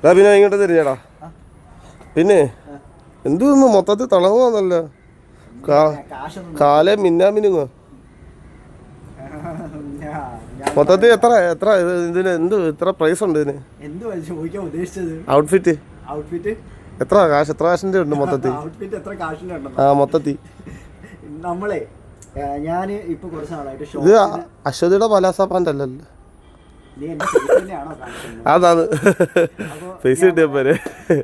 പിന്നെ ഇങ്ങോട്ട് തിരിഞ്ഞടാ. പിന്നെ എന്തൊന്ന് മൊത്തത്തിൽ തളവാന്നല്ല, കാലേ മിന്നാമിനുങ്ങ മൊത്തത്തിൽ. എത്ര എത്ര ഇതിന് എന്ത് ഇത്ര പ്രൈസ് ഉണ്ട് ഇതിന്? ഔട്ട്ഫിറ്റ് എത്ര കാശ്, എത്ര കാശിന്റെ ഉണ്ട് മൊത്തത്തിൽ? ആ മൊത്തത്തിൽ നമ്മളെ ഞാൻ ഇപ്പൊ കുറച്ച് നാളായിട്ട് ഇത് അശ്വതിയുടെ പലാസ പാൻ്റ് അല്ലല്ലോ. അതാണ് പൈസ കിട്ടിയ പോരെ.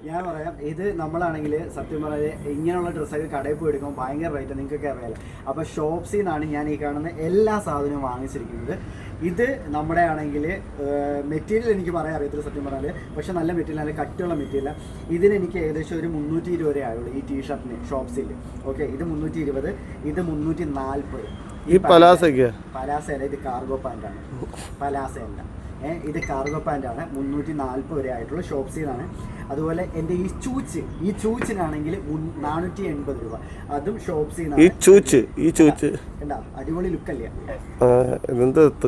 ഞാൻ പറയാം, ഇത് നമ്മളാണെങ്കിൽ സത്യം പറഞ്ഞാൽ ഇങ്ങനെയുള്ള ഡ്രസ്സൊക്കെ കടയിൽ പോയി എടുക്കുമ്പോൾ ഭയങ്കര റേറ്റ് നിങ്ങൾക്കൊക്കെ അറിയാലോ. അപ്പോൾ ഷോപ്സിൽ നിന്നാണ് ഞാൻ ഈ കാണുന്ന എല്ലാ സാധനവും വാങ്ങിച്ചിരിക്കുന്നത്. ഇത് നമ്മുടെ ആണെങ്കിൽ മെറ്റീരിയൽ എനിക്ക് പറയാൻ അറിയത്തില്ല സത്യം പറഞ്ഞാൽ, പക്ഷെ നല്ല മെറ്റീരിയൽ, നല്ല കട്ടിയുള്ള മെറ്റീരിയൽ. ഇതിന് എനിക്ക് ഏകദേശം ഒരു 320 രൂപ ആയുള്ളൂ ഈ ടീഷർട്ടിന് ഷോപ്സിൽ. ഓക്കെ, ഇത് 320, ഇത് 340. ഈ പലാസയല്ല, ഇത് കാർഗോ പാൻ്റാണ്. പലാസയല്ല, ഇത് കാർഗോ പാൻ്റാണ്. 340 വരെ ആയിട്ടുള്ള ഷോപ്സിൽ നിന്നാണ്. അതുപോലെ എൻ്റെ ഈ ചൂച്ചിനാണെങ്കിൽ 480 രൂപ, അതും ഷോപ്സിൽ നിന്നാണ്. കണ്ടാ, അടിപൊളി ലുക്കല്ലേ?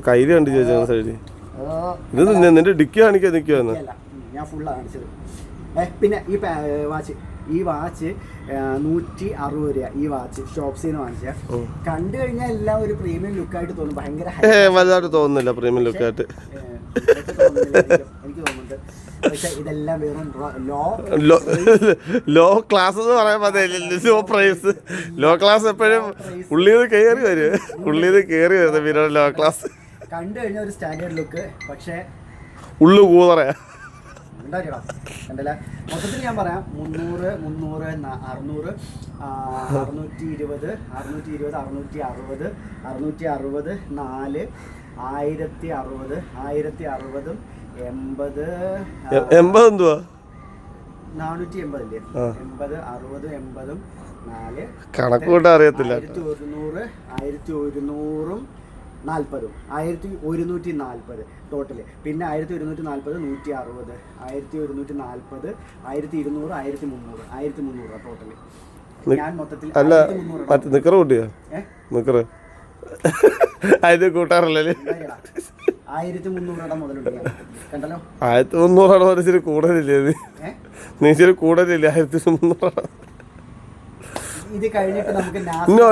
കയ്യില് കണ്ടു ചോദിച്ചു. നിന്റെ ഡിക്കി കാണിക്കാൻ നിൽക്കുവാന്ന് ഞാൻ ഫുള്ള് കാണിച്ചത്. പിന്നെ ഈ വാച്ച് 160 രൂപ. ഈ വാച്ച് ഷോപ്സിൽ നിന്ന് വാങ്ങിച്ച കണ്ടു കഴിഞ്ഞാൽ എല്ലാം ഒരു പ്രീമിയം ലുക്കായിട്ട് തോന്നും. ഭയങ്കര വലുതായിട്ട് തോന്നുന്നില്ല പ്രീമിയം ലുക്കായിട്ട് എനിക്ക് തോന്നുന്നുണ്ട്. പക്ഷെ ഇതെല്ലാം വെറും ലോ ക്ലാസ് എന്ന് പറയാൻ പറ്റില്ല. ലോ പ്രൈസ്, ലോ ക്ലാസ് എപ്പോഴും ഉള്ളിന്ന് കയറി വരുന്നത് പിന്നെ ലോ ക്ലാസ് കണ്ടു കഴിഞ്ഞാൽ ഒരു സ്റ്റാൻഡേർഡ് ലുക്ക്, പക്ഷേ ഉള്ളു കൂതറയാ. കണ്ടല്ല, മൊത്തത്തിൽ ഞാൻ പറയാം 300, 620, 620, 660, 660, 660, 4, 1060, 1060, 80, 80 എന്തുവാ? 480 ഇല്ലേ? 80, 60, 80, 4 കണക്ക് കൂട്ടാൻ അറിയത്തില്ല. 1100, 1140, 1140 ടോട്ടല്. പിന്നെ 1140, 160, 1140, 1200, 1300, 1300 ടോട്ടല്. ഞാൻ മൊത്തത്തിൽ അല്ല മറ്റേ നിക്കറ് കൂട്ടിയോ? നിക്കറ് അതിന് കൂട്ടാറില്ലല്ലേ? 1300 മുതലുണ്ട്. കണ്ടല്ലോ, 1300 ഇച്ചിരി കൂടുതലില്ലേ? നീ ഇച്ചിരി കൂടുതലില്ലേ? 1300. ഇത് കഴിഞ്ഞിട്ട് നമുക്ക് നോ